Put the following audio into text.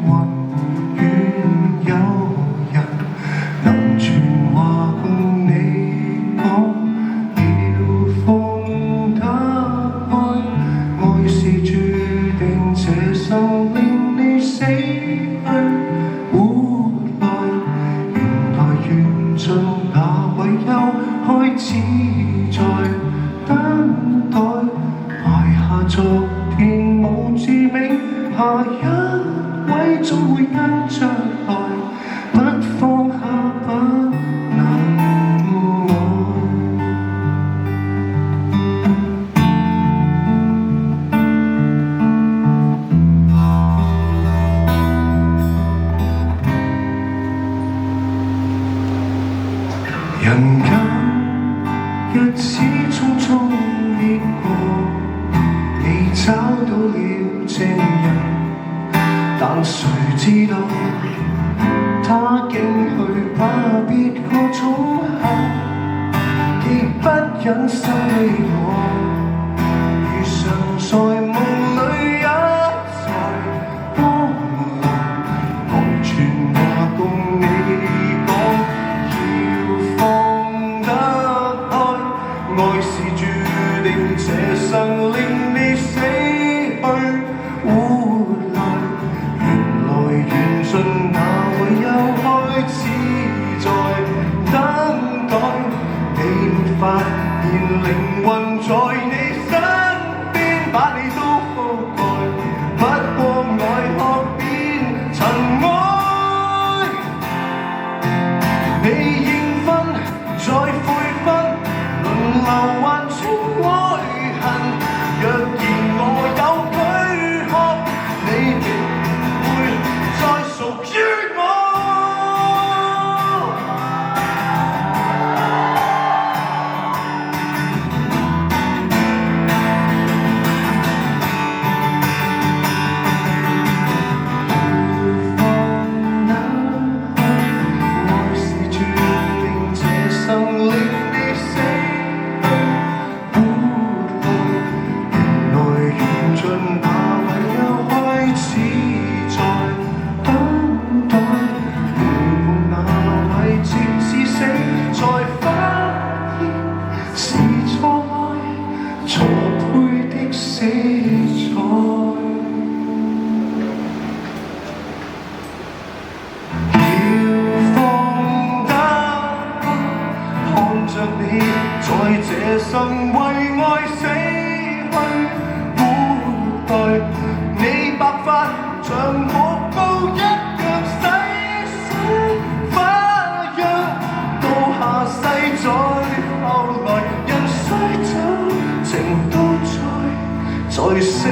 雲，願有人能傳話共你講，要放得開。愛是注定這生令你死去活來，原來緣盡那位又開始在等待，埋下昨天無致命，下一位總會跟着來，不放下不能愛。人間日子匆匆跌過，你找到了證人，但誰知道他竟去把別個寵幸，極不忍心你我如常在夢裏一再荒涼，無傳話共你講，要放得開。愛是注定這生令你死去活來，原來緣盡那位又開始在等待，你沒發現靈魂在你身邊，把你都覆蓋，不過愛學變塵埃。你應分再悔分，輪流還清愛恨，若然我有軀殼，你亦不會再屬於我。愛是注定這生令你死去活來，原來緣盡那位又開始在等待，回顧那位直至死，才發現是錯愛錯配的死在。看着你在這生為愛死去活來，你白髮像木布一樣細水花樣，到下世再後來，人衰走情都在世。